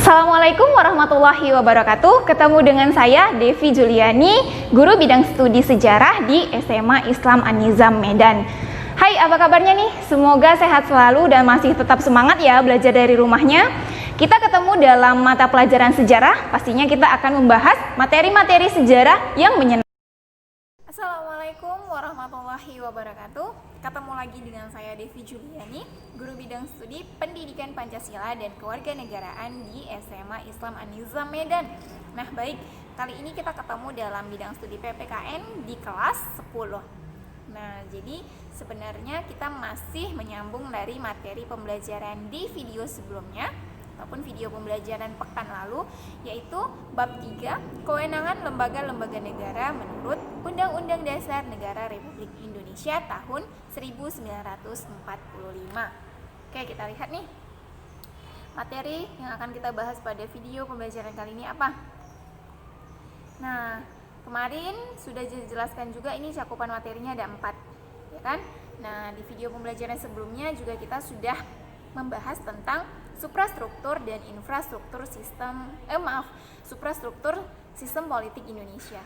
Assalamualaikum warahmatullahi wabarakatuh. Ketemu dengan saya Devi Juliani, guru bidang studi sejarah di SMA Islam An-Nizam Medan. Hai, apa kabarnya nih? Semoga sehat selalu dan masih tetap semangat ya belajar dari rumahnya. Kita ketemu dalam mata pelajaran sejarah. Pastinya kita akan membahas materi-materi sejarah yang menyenangkan. Assalamualaikum warahmatullahi wabarakatuh. Ketemu lagi dengan saya Devi Juliani, guru bidang studi Pendidikan Pancasila dan Kewarganegaraan di SMA Islam An-Nizam Medan. Nah, baik, kali ini kita ketemu dalam bidang studi PPKN di kelas 10. Nah, jadi sebenarnya kita masih menyambung dari materi pembelajaran di video sebelumnya ataupun video pembelajaran pekan lalu, yaitu bab 3, kewenangan lembaga-lembaga negara menurut Undang-Undang Dasar Negara Republik Indonesia tahun 1945. Oke, kita lihat nih materi yang akan kita bahas pada video pembelajaran kali ini apa. Nah, kemarin sudah dijelaskan juga ini cakupan materinya ada 4, ya kan? Nah, di video pembelajaran sebelumnya juga kita sudah membahas tentang suprastruktur dan infrastruktur suprastruktur sistem politik Indonesia.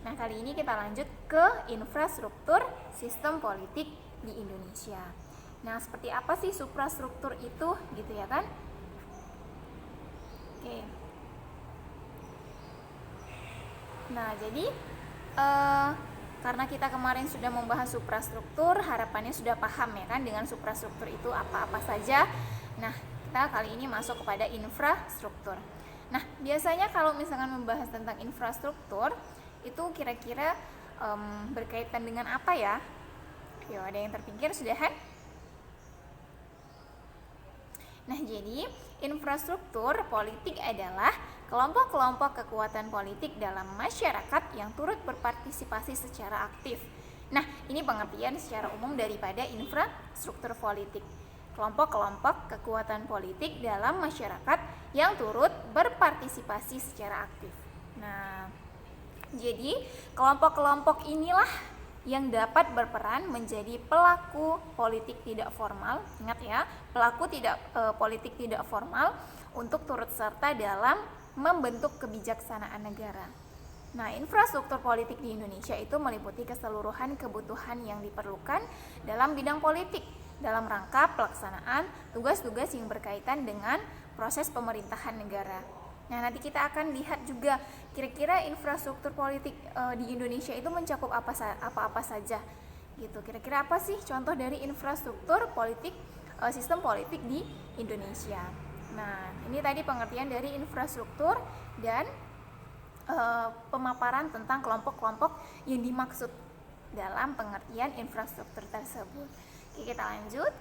Nah, kali ini kita lanjut ke infrastruktur sistem politik di Indonesia. Nah, seperti apa sih suprastruktur itu, gitu ya kan? Oke. Nah, jadi karena kita kemarin sudah membahas suprastruktur, harapannya sudah paham ya kan dengan suprastruktur itu apa-apa saja. Nah, kita kali ini masuk kepada infrastruktur. Nah, biasanya kalau misalkan membahas tentang infrastruktur, itu kira-kira berkaitan dengan apa ya? Yo, ada yang terpikir sudah kan? Nah, jadi infrastruktur politik adalah kelompok-kelompok kekuatan politik dalam masyarakat yang turut berpartisipasi secara aktif. Nah, ini pengertian secara umum daripada infrastruktur politik. Kelompok-kelompok kekuatan politik dalam masyarakat yang turut berpartisipasi secara aktif. Nah, jadi kelompok-kelompok inilah yang dapat berperan menjadi pelaku politik tidak formal. Ingat ya, pelaku politik tidak formal untuk turut serta dalam membentuk kebijaksanaan negara. Nah, infrastruktur politik di Indonesia itu meliputi keseluruhan kebutuhan yang diperlukan dalam bidang politik dalam rangka pelaksanaan tugas-tugas yang berkaitan dengan proses pemerintahan negara. Nah, nanti kita akan lihat juga kira-kira infrastruktur politik di Indonesia itu mencakup apa-apa saja. Gitu. Kira-kira apa sih contoh dari infrastruktur politik sistem politik di Indonesia? Nah, ini tadi pengertian dari infrastruktur dan pemaparan tentang kelompok-kelompok yang dimaksud dalam pengertian infrastruktur tersebut. Oke, kita lanjut.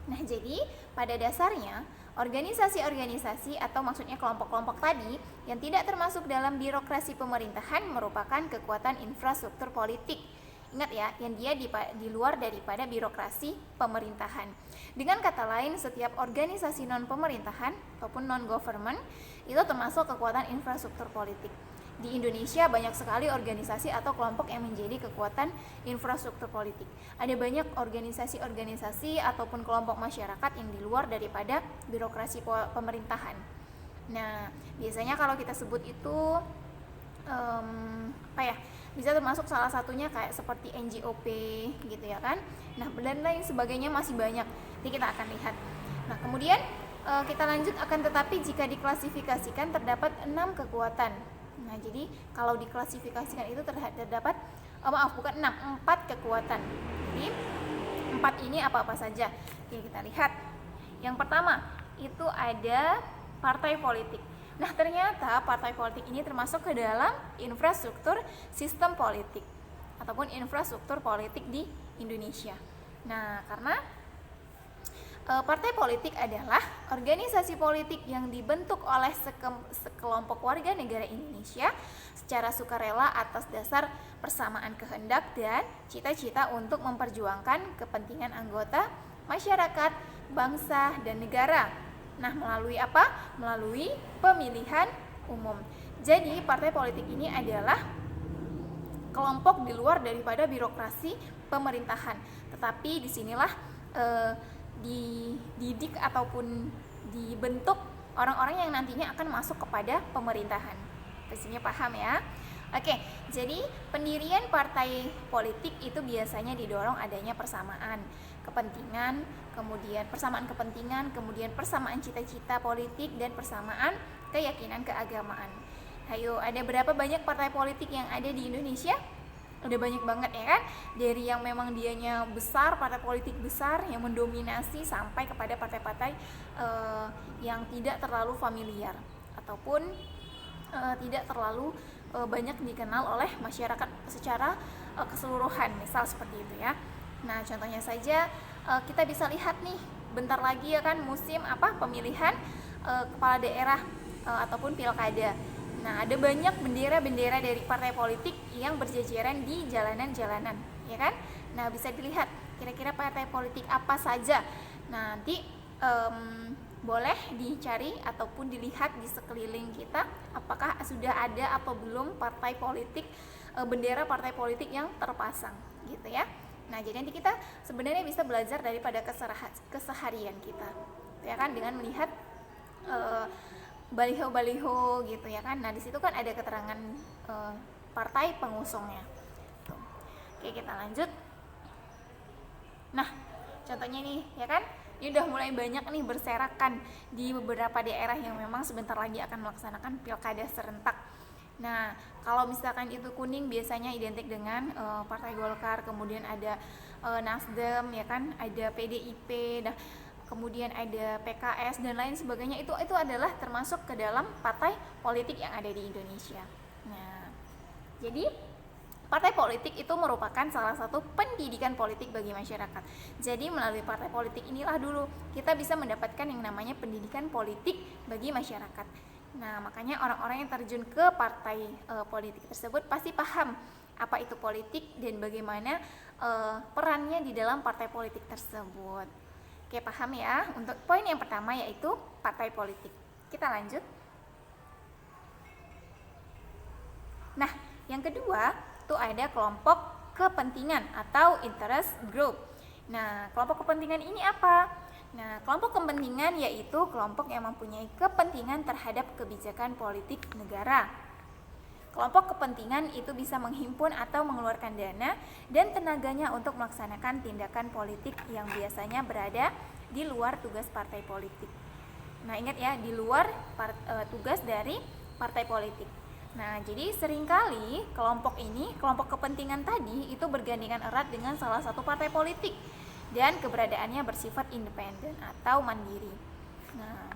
Nah, jadi pada dasarnya organisasi-organisasi atau maksudnya kelompok-kelompok tadi yang tidak termasuk dalam birokrasi pemerintahan merupakan kekuatan infrastruktur politik. Ingat ya, yang dia di luar daripada birokrasi pemerintahan. Dengan kata lain, setiap organisasi non-pemerintahan ataupun non-government itu termasuk kekuatan infrastruktur politik. Di Indonesia banyak sekali organisasi atau kelompok yang menjadi kekuatan infrastruktur politik. Ada banyak organisasi-organisasi ataupun kelompok masyarakat yang di luar daripada birokrasi pemerintahan. Nah, biasanya kalau kita sebut itu bisa termasuk salah satunya kayak seperti NGOP gitu ya kan. Nah, dan lain sebagainya masih banyak. Nanti kita akan lihat. Nah, kemudian kita lanjut akan tetapi jika diklasifikasikan terdapat 6 kekuatan. Nah, jadi kalau diklasifikasikan itu terdapat 4 kekuatan. Jadi 4 ini apa-apa saja. Oke, kita lihat. Yang pertama, itu ada partai politik. Nah, ternyata partai politik ini termasuk ke dalam infrastruktur sistem politik ataupun infrastruktur politik di Indonesia. Nah, karena partai politik adalah organisasi politik yang dibentuk oleh sekelompok warga negara Indonesia secara sukarela atas dasar persamaan kehendak dan cita-cita untuk memperjuangkan kepentingan anggota masyarakat, bangsa, dan negara. Nah, melalui apa? Melalui pemilihan umum. Jadi, partai politik ini adalah kelompok di luar daripada birokrasi pemerintahan. Tetapi disinilah dididik ataupun dibentuk orang-orang yang nantinya akan masuk kepada pemerintahan. Pastinya paham ya. Oke, jadi pendirian partai politik itu biasanya didorong adanya persamaan kepentingan, kemudian persamaan cita-cita politik dan persamaan keyakinan keagamaan. Ayo, ada berapa banyak partai politik yang ada di Indonesia? Udah banyak banget ya kan? Dari yang memang dianya besar, partai politik besar yang mendominasi sampai kepada partai-partai yang tidak terlalu familiar ataupun tidak terlalu banyak dikenal oleh masyarakat secara keseluruhan, misal seperti itu ya. Nah, contohnya saja kita bisa lihat nih, bentar lagi ya kan musim pemilihan kepala daerah ataupun pilkada. Nah, ada banyak bendera-bendera dari partai politik yang berjajaran di jalanan-jalanan, ya kan? Nah, bisa dilihat kira-kira partai politik apa saja. Nah, nanti boleh dicari ataupun dilihat di sekeliling kita apakah sudah ada atau belum partai politik, bendera partai politik yang terpasang gitu ya. Nah, jadi nanti kita sebenarnya bisa belajar daripada keseharian kita ya kan, dengan melihat baliho-baliho gitu ya kan. Nah, di situ kan ada keterangan partai pengusungnya. Tuh. Oke, kita lanjut. Nah, contohnya nih ya kan, ini udah mulai banyak nih berserakan di beberapa daerah yang memang sebentar lagi akan melaksanakan pilkada serentak. Nah, kalau misalkan itu kuning biasanya identik dengan Partai Golkar, kemudian ada Nasdem ya kan, ada PDIP, nah kemudian ada PKS dan lain sebagainya. Itu adalah termasuk ke dalam partai politik yang ada di Indonesia. Nah, jadi partai politik itu merupakan salah satu pendidikan politik bagi masyarakat. Jadi melalui partai politik inilah dulu kita bisa mendapatkan yang namanya pendidikan politik bagi masyarakat. Nah, makanya orang-orang yang terjun ke partai politik tersebut pasti paham apa itu politik dan bagaimana perannya di dalam partai politik tersebut. Oke, paham ya? Untuk poin yang pertama yaitu partai politik. Kita lanjut. Nah, yang kedua itu ada kelompok kepentingan atau interest group. Nah, kelompok kepentingan ini apa? Nah, kelompok kepentingan yaitu kelompok yang mempunyai kepentingan terhadap kebijakan politik negara. Kelompok kepentingan itu bisa menghimpun atau mengeluarkan dana dan tenaganya untuk melaksanakan tindakan politik yang biasanya berada di luar tugas partai politik. Nah, ingat ya, di luar tugas dari partai politik. Nah, jadi seringkali kelompok kepentingan tadi itu bergandengan erat dengan salah satu partai politik dan keberadaannya bersifat independen atau mandiri. Nah,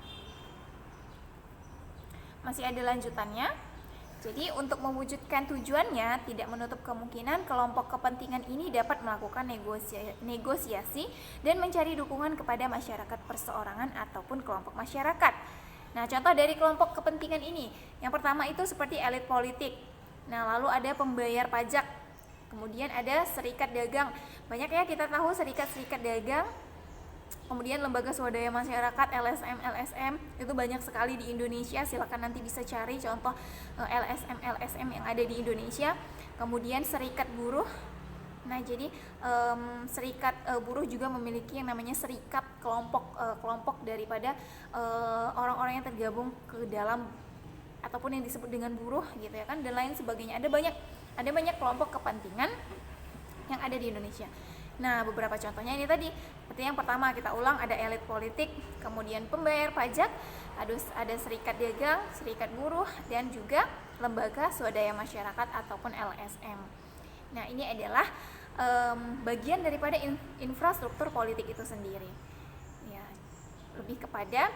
masih ada lanjutannya. Jadi untuk mewujudkan tujuannya, tidak menutup kemungkinan kelompok kepentingan ini dapat melakukan negosiasi dan mencari dukungan kepada masyarakat perseorangan ataupun kelompok masyarakat. Nah, contoh dari kelompok kepentingan ini, yang pertama itu seperti elit politik. Nah, lalu ada pembayar pajak, kemudian ada serikat dagang. Banyak ya kita tahu serikat-serikat dagang, kemudian lembaga swadaya masyarakat, LSM itu banyak sekali di Indonesia. Silakan nanti bisa cari contoh LSM yang ada di Indonesia. Kemudian serikat buruh. Nah, jadi serikat buruh juga memiliki yang namanya serikat kelompok daripada orang-orang yang tergabung ke dalam ataupun yang disebut dengan buruh gitu ya kan, dan lain sebagainya. Ada banyak kelompok kepentingan yang ada di Indonesia. Nah, beberapa contohnya ini tadi. Seperti yang pertama kita ulang, ada elit politik, kemudian pembayar pajak, ada serikat dagang, serikat buruh, dan juga lembaga swadaya masyarakat ataupun LSM. Nah, ini adalah bagian daripada infrastruktur politik itu sendiri. Ya, lebih kepada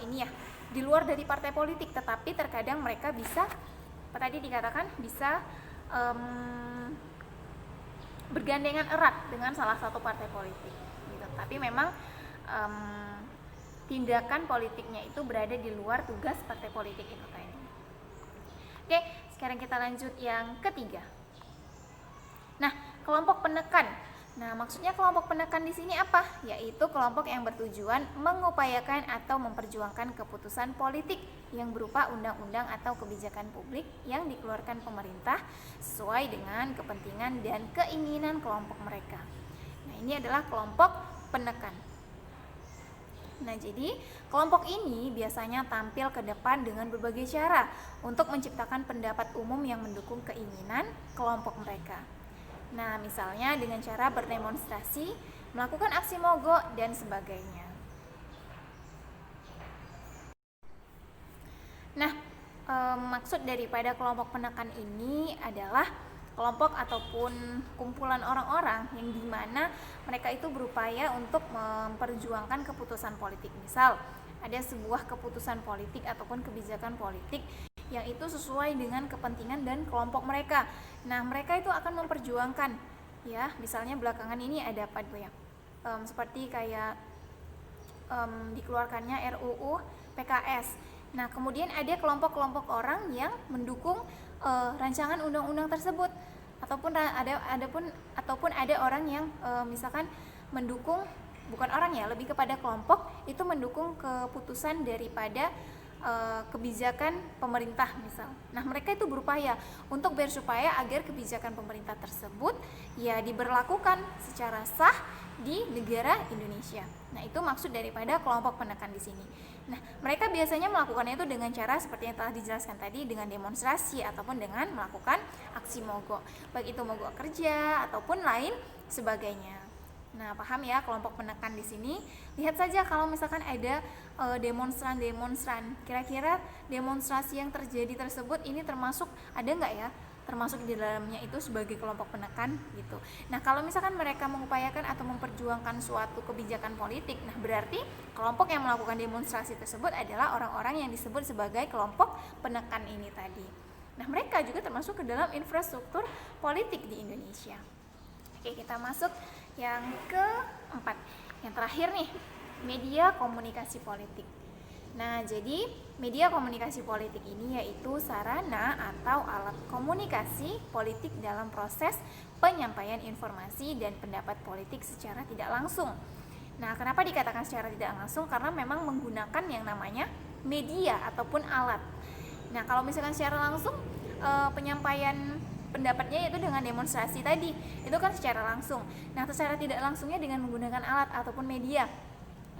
ini ya, di luar dari partai politik, tetapi terkadang mereka bisa, tadi dikatakan bisa bergandengan erat dengan salah satu partai politik. Gitu. Tapi memang tindakan politiknya itu berada di luar tugas partai politik itu tadi. Oke, sekarang kita lanjut yang ketiga. Nah, kelompok penekan. Nah, maksudnya kelompok penekan di sini apa? Yaitu kelompok yang bertujuan mengupayakan atau memperjuangkan keputusan politik yang berupa undang-undang atau kebijakan publik yang dikeluarkan pemerintah sesuai dengan kepentingan dan keinginan kelompok mereka. Nah, ini adalah kelompok penekan. Nah, jadi kelompok ini biasanya tampil ke depan dengan berbagai cara untuk menciptakan pendapat umum yang mendukung keinginan kelompok mereka. Nah, misalnya dengan cara berdemonstrasi, melakukan aksi mogok, dan sebagainya. Nah, maksud daripada kelompok penekan ini adalah kelompok ataupun kumpulan orang-orang yang dimana mereka itu berupaya untuk memperjuangkan keputusan politik. Misal, ada sebuah keputusan politik ataupun kebijakan politik yang itu sesuai dengan kepentingan dan kelompok mereka. Nah, mereka itu akan memperjuangkan, ya, misalnya belakangan ini ada apa ya? Seperti kayak dikeluarkannya RUU PKS. Nah, kemudian ada kelompok-kelompok orang yang mendukung rancangan undang-undang tersebut, ataupun ada orang yang misalkan mendukung, bukan orang ya, lebih kepada kelompok itu mendukung keputusan daripada kebijakan pemerintah misal. Nah, mereka itu berupaya untuk supaya agar kebijakan pemerintah tersebut ya diberlakukan secara sah di negara Indonesia. Nah, itu maksud daripada kelompok penekan di sini. Nah, mereka biasanya melakukannya itu dengan cara seperti yang telah dijelaskan tadi, dengan demonstrasi ataupun dengan melakukan aksi mogok, baik itu mogok kerja ataupun lain sebagainya. Nah, paham ya kelompok penekan di sini? Lihat saja kalau misalkan ada demonstran, kira-kira demonstrasi yang terjadi tersebut ini termasuk ada nggak ya? Termasuk di dalamnya itu sebagai kelompok penekan gitu. Nah, kalau misalkan mereka mengupayakan atau memperjuangkan suatu kebijakan politik, nah berarti kelompok yang melakukan demonstrasi tersebut adalah orang-orang yang disebut sebagai kelompok penekan ini tadi. Nah, mereka juga termasuk ke dalam infrastruktur politik di Indonesia. Oke, kita masuk yang keempat. Yang terakhir nih, media komunikasi politik. Nah, jadi media komunikasi politik ini yaitu sarana atau alat komunikasi politik dalam proses penyampaian informasi dan pendapat politik secara tidak langsung. Nah, kenapa dikatakan secara tidak langsung? Karena memang menggunakan yang namanya media ataupun alat. Nah, kalau misalkan secara langsung penyampaian pendapatnya yaitu dengan demonstrasi tadi, itu kan secara langsung. Nah, secara tidak langsungnya dengan menggunakan alat ataupun media.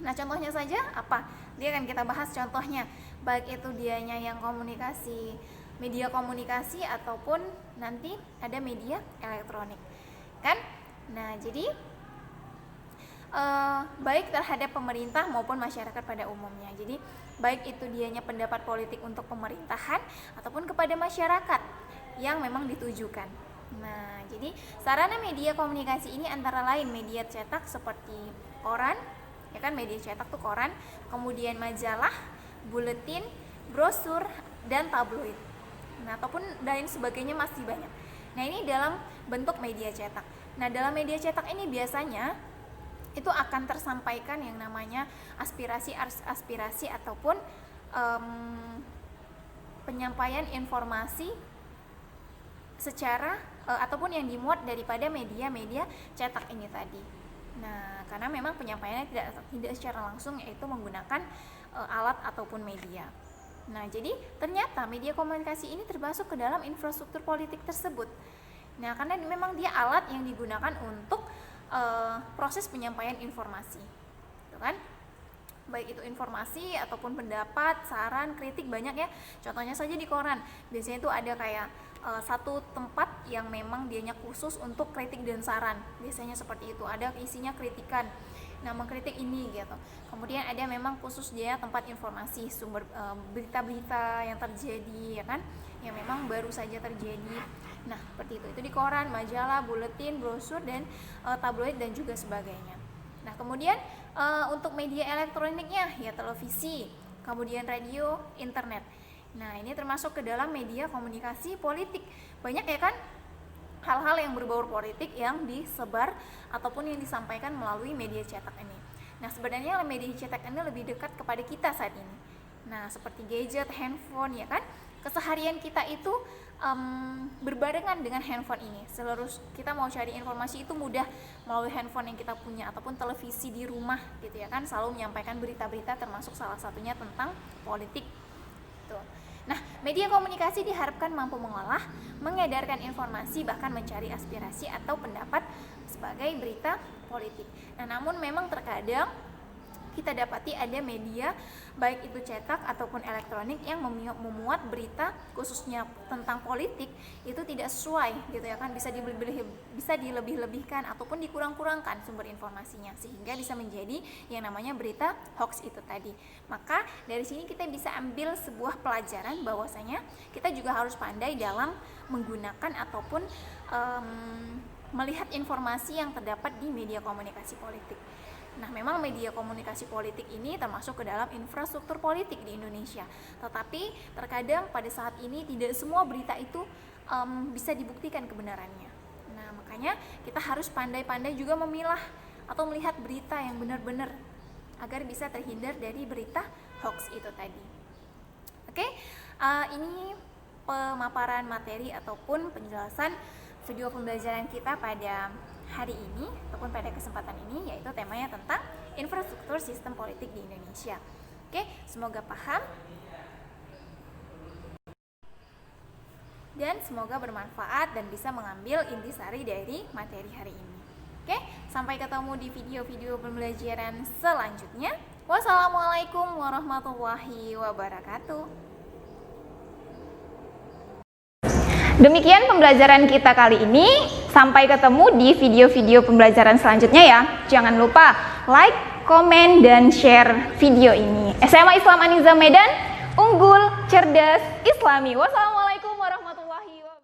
Nah, contohnya saja apa? Dia akan kita bahas contohnya, baik itu dianya yang komunikasi, media komunikasi ataupun nanti ada media elektronik, kan? Nah, jadi baik terhadap pemerintah maupun masyarakat pada umumnya. Jadi baik itu dianya pendapat politik untuk pemerintahan ataupun kepada masyarakat yang memang ditujukan. Nah, jadi sarana media komunikasi ini antara lain media cetak seperti koran, ya kan, media cetak tuh koran, kemudian majalah, buletin, brosur, dan tabloid. Nah, ataupun lain sebagainya masih banyak. Nah, ini dalam bentuk media cetak. Nah, dalam media cetak ini biasanya itu akan tersampaikan yang namanya aspirasi ataupun penyampaian informasi secara ataupun yang dimuat daripada media-media cetak ini tadi. Nah, karena memang penyampaiannya tidak secara langsung, yaitu menggunakan alat ataupun media. Nah, jadi ternyata media komunikasi ini termasuk ke dalam infrastruktur politik tersebut. Nah, karena memang dia alat yang digunakan untuk proses penyampaian informasi, gitu kan? Baik itu informasi ataupun pendapat, saran, kritik, banyak ya. Contohnya saja di koran, biasanya itu ada kayak satu tempat yang memang dianya khusus untuk kritik dan saran. Biasanya seperti itu, ada isinya kritikan. Nah, mengkritik ini gitu. Kemudian ada memang khusus dia tempat informasi, sumber berita-berita yang terjadi, ya kan? Yang memang baru saja terjadi. Nah, seperti itu. Itu di koran, majalah, buletin, brosur, dan tabloid dan juga sebagainya. Nah, kemudian untuk media elektroniknya ya televisi, kemudian radio, internet. Nah, ini termasuk ke dalam media komunikasi politik. Banyak ya kan hal-hal yang berbau politik yang disebar ataupun yang disampaikan melalui media cetak ini. Nah, sebenarnya media cetak ini lebih dekat kepada kita saat ini. Nah, seperti gadget, handphone, ya kan? Keseharian kita itu berbarengan dengan handphone ini. Seluruh kita mau cari informasi itu mudah melalui handphone yang kita punya ataupun televisi di rumah gitu ya kan, selalu menyampaikan berita-berita termasuk salah satunya tentang politik. Tuh. Nah, media komunikasi diharapkan mampu mengolah, mengedarkan informasi, bahkan mencari aspirasi atau pendapat sebagai berita politik. Nah, namun memang terkadang kita dapati ada media baik itu cetak ataupun elektronik yang memuat berita khususnya tentang politik itu tidak sesuai gitu ya kan, bisa dilebih-lebihkan ataupun dikurang-kurangkan sumber informasinya sehingga bisa menjadi yang namanya berita hoax itu tadi. Maka dari sini kita bisa ambil sebuah pelajaran bahwasanya kita juga harus pandai dalam menggunakan ataupun melihat informasi yang terdapat di media komunikasi politik. Nah, memang media komunikasi politik ini termasuk ke dalam infrastruktur politik di Indonesia. Tetapi terkadang pada saat ini tidak semua berita itu bisa dibuktikan kebenarannya. Nah, makanya kita harus pandai-pandai juga memilah atau melihat berita yang benar-benar agar bisa terhindar dari berita hoax itu tadi. Oke, ini pemaparan materi ataupun penjelasan video pembelajaran kita pada hari ini ataupun pada kesempatan ini, yaitu temanya tentang infrastruktur sistem politik di Indonesia. Oke, semoga paham dan semoga bermanfaat dan bisa mengambil intisari dari materi hari ini. Oke, sampai ketemu di video-video pembelajaran selanjutnya. Wassalamualaikum warahmatullahi wabarakatuh. Demikian pembelajaran kita kali ini. Sampai ketemu di video-video pembelajaran selanjutnya ya. Jangan lupa like, komen, dan share video ini. SMA Islam Aniza Medan, unggul, cerdas, islami. Wassalamualaikum.